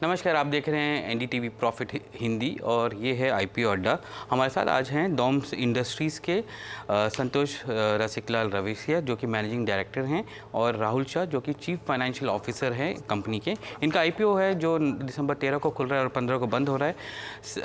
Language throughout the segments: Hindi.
नमस्कार, आप देख रहे हैं एनडीटीवी प्रॉफिट हिंदी और ये है आईपीओ अड्डा। हमारे साथ आज हैं डॉम्स इंडस्ट्रीज़ के संतोष रसिकलाल रवेसिया जो कि मैनेजिंग डायरेक्टर हैं और राहुल शाह जो कि चीफ फाइनेंशियल ऑफिसर हैं कंपनी के। इनका आईपीओ है जो दिसंबर 13 को खुल रहा है और 15 को बंद हो रहा है।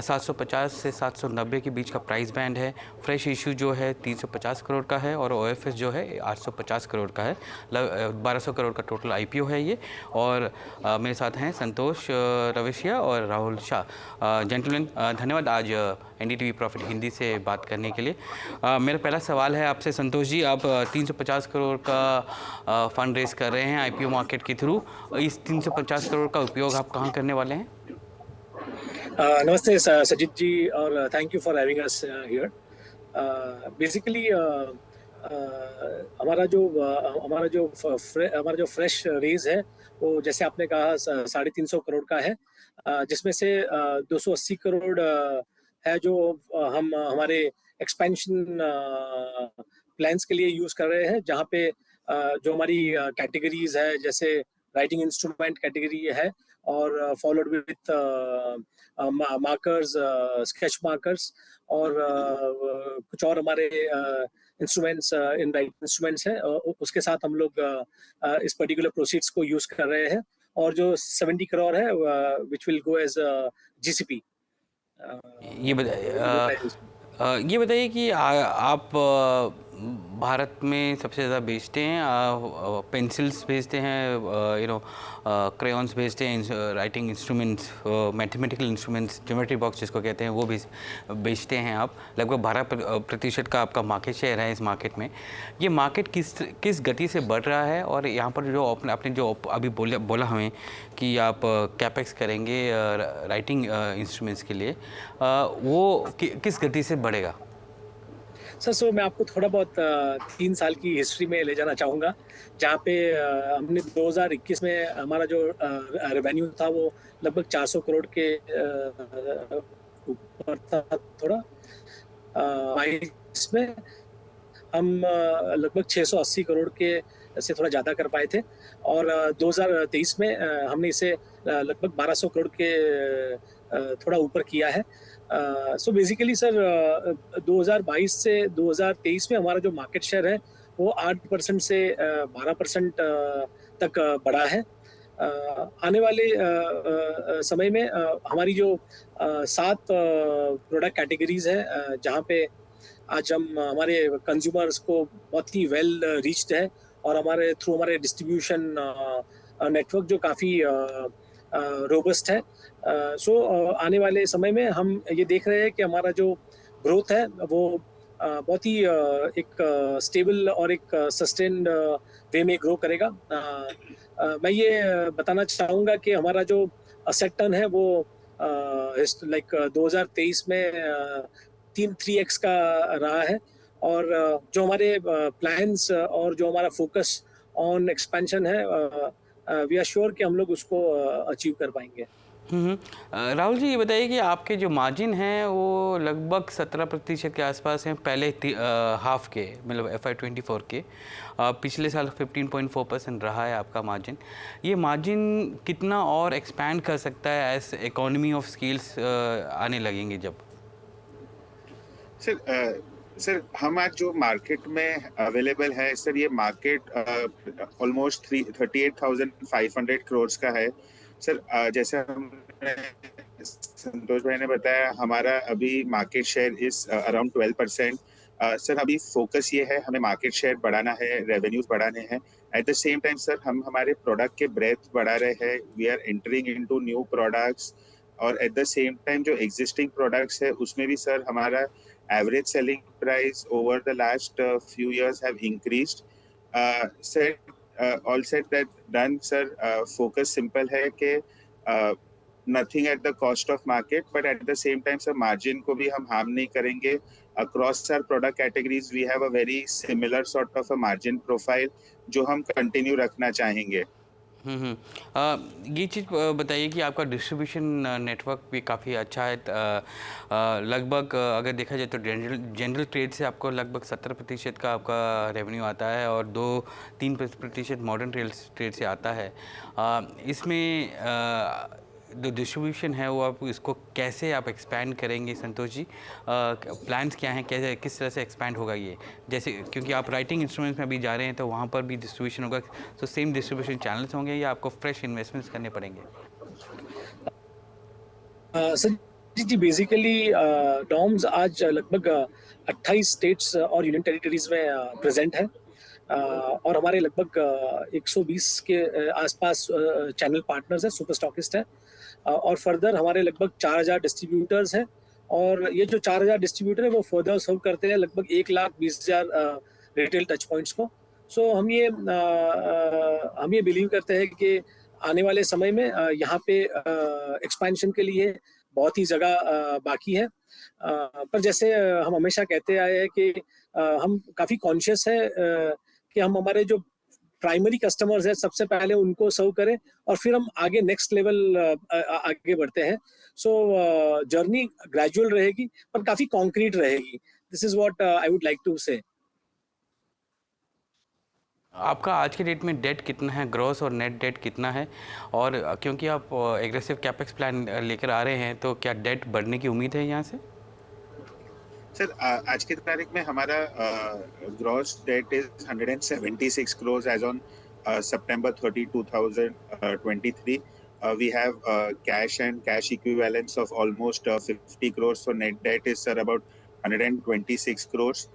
750 से 790 के बीच का प्राइस बैंड है। फ्रेश इशू जो है 350 करोड़ का है और ओएफएस जो है 850 करोड़ का है। 1200 करोड़ का टोटल आईपीओ है ये। और मेरे साथ हैं संतोष रवेसिया और राहुल शाह। जेंटलमैन, धन्यवाद आज एनडीटीवी प्रॉफिट हिंदी से बात करने के लिए। मेरा पहला सवाल है आपसे संतोष जी, आप 350 करोड़ का फंड रेज कर रहे हैं आईपीओ मार्केट के थ्रू। इस 350 करोड़ का उपयोग आप कहाँ करने वाले हैं? नमस्ते सजीत जी और thank you for having us here. Basically हमारा जो फ्रेश रेज है वो जैसे आपने कहा 350 करोड़ का है, जिसमें से 280 करोड़ है जो हम हमारे एक्सपेंशन प्लान्स के लिए यूज कर रहे हैं, जहाँ पे जो हमारी कैटेगरीज है जैसे राइटिंग इंस्ट्रूमेंट कैटेगरी है और followed with markers, sketch markers और कुछ और हमारे इंस्ट्रूमेंट्स इन राइट इंस्ट्रूमेंट्स हैं। उसके साथ हम लोग इस पर्टिकुलर प्रोसीड्स को यूज कर रहे हैं और जो 70 करोड़ है which will go as GCP ये बताइए ये बताइए कि आप भारत में सबसे ज़्यादा बेचते हैं, पेंसिल्स बेचते हैं, क्रेयॉन्स बेचते हैं, writing instruments, mathematical instruments, geometry box जिसको कहते हैं वो भी बेचते हैं आप। लगभग 12% का आपका मार्केट शेयर है इस मार्केट में। ये मार्केट किस गति से बढ़ रहा है और यहाँ पर जो आपने जो अभी बोला हमें कि आप कैपेक्स करेंगे राइटिंग इंस्ट्रूमेंट्स के लिए, वो किस गति से बढ़ेगा? सो मैं आपको थोड़ा बहुत 3 साल की हिस्ट्री में ले जाना चाहूँगा, जहाँ पे हमने 2021 में हमारा जो रेवेन्यू था वो लगभग 400 करोड़ के ऊपर था थोड़ा। इसमें हम लगभग 680 करोड़ के से थोड़ा ज़्यादा कर पाए थे और 2023 में हमने इसे लगभग 1200 करोड़ के थोड़ा ऊपर किया है। सो बेसिकली सर 2022 से 2023 में हमारा जो मार्केट शेयर है वो 8% से 12% तक बढ़ा है। आने वाले समय में हमारी जो 7 प्रोडक्ट कैटेगरीज है, जहाँ पे आज हम हमारे कंज्यूमर्स को बहुत ही वेल रीच्ड है और हमारे डिस्ट्रीब्यूशन नेटवर्क जो काफ़ी रोबस्ट है। आने वाले समय में हम ये देख रहे हैं कि हमारा जो ग्रोथ है वो बहुत ही एक स्टेबल और एक सस्टेन्ड वे में ग्रो करेगा। मैं ये बताना चाहूँगा कि हमारा जो असेट टर्न है वो लाइक 2023 में 3x का रहा है और जो हमारे प्लान्स और जो हमारा फोकस ऑन एक्सपेंशन है, वी आर श्योर कि हम लोग उसको अचीव कर पाएंगे। राहुल जी, ये बताइए कि आपके जो मार्जिन हैं वो लगभग 17% के आसपास हैं पहले हाफ के, मतलब FY24 के। पिछले साल 15.4% रहा है आपका मार्जिन। ये मार्जिन कितना और एक्सपैंड कर सकता है एज इकोनॉमी ऑफ स्केल्स आने लगेंगे जब? सर हम आज जो मार्केट में अवेलेबल है सर, ये मार्केट ऑलमोस्ट 38,500 करोड़ का है सर। जैसे हमने संतोष भाई ने बताया, हमारा अभी market share is around 12%। Sir अभी फोकस ये है, हमें मार्केट शेयर बढ़ाना है, रेवेन्यूज बढ़ाने हैं। At the same time sir हम हमारे प्रोडक्ट के ब्रेथ बढ़ा रहे हैं। We are entering into new products और एट द सेम टाइम जो एग्जिस्टिंग प्रोडक्ट्स है उसमें भी सर हमारा average selling price over the last few years have increased. All said that done sir, focus simple है कि nothing at the cost of market, but at the same time sir margin को भी हम harm नहीं करेंगे। Across our product categories we have a very similar sort of a margin profile जो हम continue रखना चाहेंगे। ये चीज़ बताइए कि आपका डिस्ट्रीब्यूशन नेटवर्क भी काफ़ी अच्छा है। लगभग अगर देखा जाए तो जनरल ट्रेड से आपको लगभग 70% का आपका रेवेन्यू आता है और 2-3% मॉडर्न ट्रेड से आता है। इसमें जो डिस्ट्रीब्यूशन है वो आप इसको कैसे आप एक्सपैंड करेंगे संतोष जी? प्लान्स क्या हैं, कैसे किस तरह से एक्सपैंड होगा ये? जैसे क्योंकि आप राइटिंग इंस्ट्रूमेंट्स में अभी जा रहे हैं तो वहाँ पर भी डिस्ट्रीब्यूशन होगा, तो सेम डिस्ट्रीब्यूशन चैनल्स होंगे या आपको फ्रेश इन्वेस्टमेंट्स करने पड़ेंगे? सर जी, बेसिकली डॉम्स आज लगभग 28 स्टेट्स और यूनियन टेरिटरीज में प्रेजेंट है, और हमारे लगभग 120 के आसपास चैनल पार्टनर्स हैं, सुपर स्टॉकिस्ट हैं, और फर्दर हमारे लगभग 4000 डिस्ट्रीब्यूटर्स हैं, और ये जो 4000 डिस्ट्रीब्यूटर है वो फर्दर सर्व करते हैं लगभग 1,20,000 रिटेल टच पॉइंट्स को। सो हम ये बिलीव करते हैं कि आने वाले समय में यहाँ पे एक्सपेंशन के लिए बहुत ही जगह बाकी है, पर जैसे हम हमेशा कहते आए हैं कि हम काफ़ी कॉन्शियस हैं कि हम हमारे जो प्राइमरी कस्टमर्स हैं सबसे पहले उनको सर्व करें और फिर हम आगे नेक्स्ट लेवल आगे बढ़ते हैं। सो जर्नी ग्रेजुअल रहेगी पर काफ़ी कॉन्क्रीट रहेगी। This is what I would like to say. आपका आज के डेट में डेट कितना है, ग्रॉस और नेट डेट कितना है? और क्योंकि आप एग्रेसिव कैपेक्स प्लान लेकर आ रहे हैं तो क्या डेट बढ़ने की उम्मीद है यहाँ से? सर आज की तारीख में हमारा gross debt is 176 crores as on September 30, 2023. We have cash and cash equivalents of almost 50 crores. So net debt is sir about 126 crores.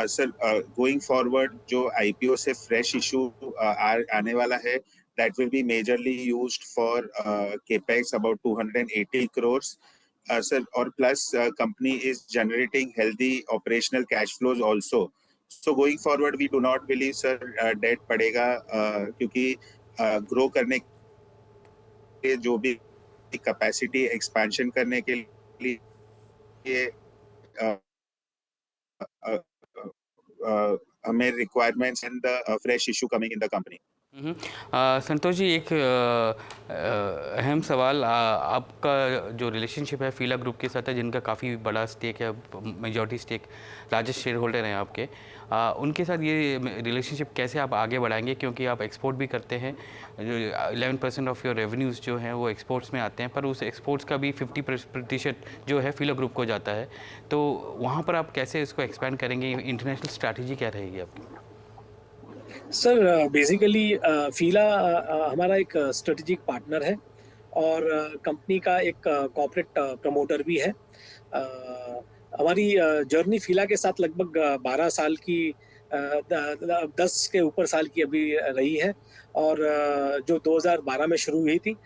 Sir going forward जो IPO से फ्रेश इशू आने वाला है, that will be majorly used for capex about 280 crores. Sir, or plus company is generating healthy operational cash flows also. So going forward, we do not believe sir debt पड़ेगा, क्योंकि ग्रो करने के जो भी कैपेसिटी एक्सपेंशन करने के लिए हमें requirements and the fresh issue coming in the company. Santosh ji, एक अहम सवाल, आपका जो रिलेशनशिप है फीला ग्रुप के साथ है, जिनका काफ़ी बड़ा स्टेक है, majority stake, largest shareholder हैं आपके, उनके साथ ये रिलेशनशिप कैसे आप आगे बढ़ाएंगे? क्योंकि आप एक्सपोर्ट भी करते हैं, जो 11% ऑफ योर रेवेन्यूज़ जो हैं वो एक्सपोर्ट्स में आते हैं, पर उस एक्सपोर्ट्स का भी 50% जो है फीला ग्रुप को जाता है, तो वहाँ पर आप कैसे इसको एक्सपेंड करेंगे? इंटरनेशनल स्ट्रैटेजी क्या रहेगी आपकी? सर बेसिकली फीला हमारा एक स्ट्रेटेजिक पार्टनर है और कंपनी का एक कॉर्पोरेट प्रमोटर भी है। हमारी जर्नी फीला के साथ लगभग 12 साल की, 10 के ऊपर साल की अभी रही है, और जो 2012 में शुरू हुई थी।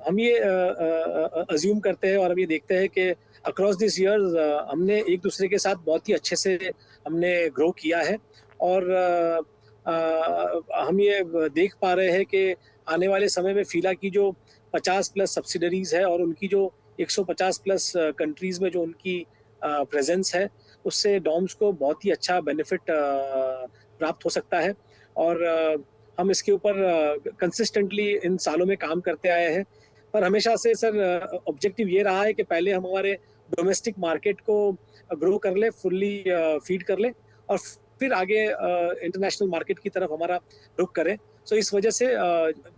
हम ये अज्यूम करते हैं और हम ये देखते हैं कि अक्रॉस दिस ईयर्स हमने एक दूसरे के साथ बहुत ही अच्छे से हमने ग्रो किया है, और हम ये देख पा रहे हैं कि आने वाले समय में फीला की जो 50 प्लस सब्सिडरीज है और उनकी जो 150 प्लस कंट्रीज में जो उनकी प्रेजेंस है, उससे डॉम्स को बहुत ही अच्छा बेनिफिट प्राप्त हो सकता है, और हम इसके ऊपर कंसिस्टेंटली इन सालों में काम करते आए हैं। पर हमेशा से सर ऑब्जेक्टिव ये रहा है कि पहले हम हमारे डोमेस्टिक मार्केट को ग्रो कर ले, फुल्ली फीड कर ले, और फिर आगे इंटरनेशनल मार्केट की तरफ हमारा रुख करें। सो इस वजह से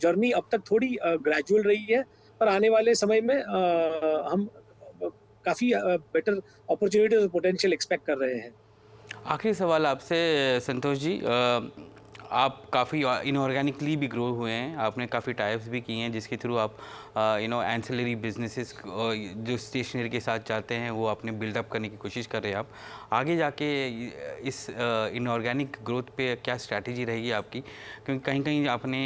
जर्नी अब तक थोड़ी ग्रेजुअल रही है, पर आने वाले समय में हम काफ़ी बेटर अपॉर्चुनिटीज और पोटेंशियल एक्सपेक्ट कर रहे हैं। आखिरी सवाल आपसे संतोष जी, आप काफ़ी इनऑर्गेनिकली भी ग्रो हुए हैं, आपने काफ़ी टाइप्स भी किए हैं जिसके थ्रू आप एंसिलरी बिजनेसेस जो स्टेशनरी के साथ जाते हैं वो आपने बिल्डअप करने की कोशिश कर रहे हैं। आप आगे जाके इस इनऑर्गेनिक ग्रोथ पे क्या स्ट्रैटेजी रहेगी आपकी? क्योंकि कहीं कहीं आपने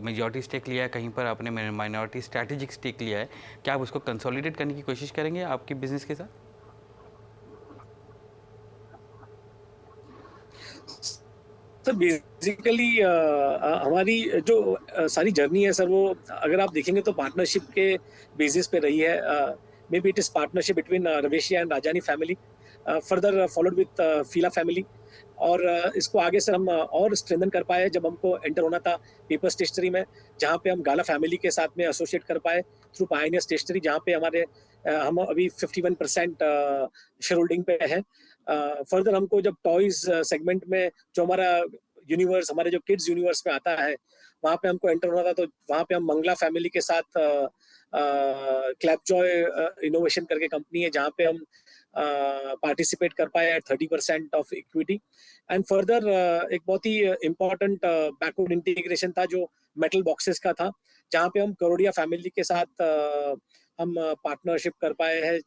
मेजॉरिटी स्टेक लिया है, कहीं पर आपने माइनॉरिटी स्ट्रैटेजिक स्टेक लिया है, क्या आप उसको कंसोलिडेट करने की कोशिश करेंगे आपके बिजनेस के साथ? सर बेसिकली हमारी जो सारी जर्नी है सर, वो अगर आप देखेंगे तो पार्टनरशिप के बेसिस पे रही है। Maybe it is partnership between Raveshia and Rajani family, further followed with Feela family, और इसको आगे सर हम और स्ट्रेंथन कर पाए जब हमको एंटर होना था पेपर स्टेशनरी में, जहाँ पे हम गाला फैमिली के साथ में एसोसिएट कर पाए थ्रू पायनियर स्टेशनरी, जहाँ पे हम अभी 51% शेयर होल्डिंग पे हैं। फर्दर हमको जब टॉयज सेगमेंट में जो हमारा यूनिवर्स, हमारे जो किड्स यूनिवर्स में आता है, वहाँ पे हमको एंटर होना था, तो वहाँ पे हम मंगला फैमिली के साथ क्लैपजॉय इनोवेशन करके कंपनी है जहाँ पे हम पार्टिसिपेट कर पाए at 30% of equity. And further एक बहुत ही इम्पोर्टेंट बैकवर्ड इंटीग्रेशन था जो मेटल बॉक्सेस का था, जहाँ पे हम करोड़िया फैमिली के साथ हम पार्टनरशिप कर पाए हैं,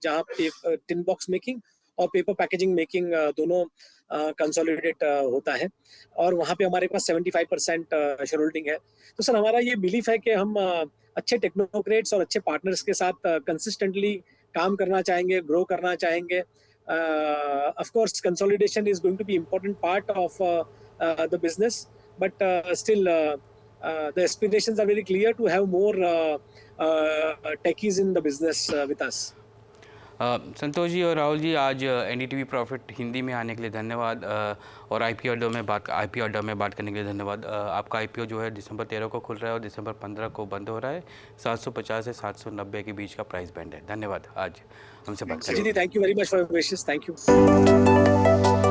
जहाँ पे टिन बॉक्स मेकिंग और पेपर पैकेजिंग मेकिंग दोनों कंसोलिडेट होता है, और वहाँ पे हमारे पास 75% शेयर होल्डिंग है। तो सर हमारा ये बिलीफ है कि हम अच्छे टेक्नोक्रेट्स और अच्छे पार्टनर्स के साथ कंसिस्टेंटली काम करना चाहेंगे, ग्रो करना चाहेंगे। Of course consolidation is going to be important part of the business, but still the aspirations are very clear to have more techies in the business with us. Santosh ji और राहुल जी, आज एनडीटीवी प्रॉफिट हिंदी में आने के लिए धन्यवाद, और आईपीओ अड्डा में बात करने के लिए धन्यवाद। आपका आईपीओ जो है दिसंबर 13 को खुल रहा है और दिसंबर 15 को बंद हो रहा है। 750 से 790 के बीच का प्राइस बैंड है। धन्यवाद आज हमसे बात करने के लिए। Thank you very much for your wishes. Thank you.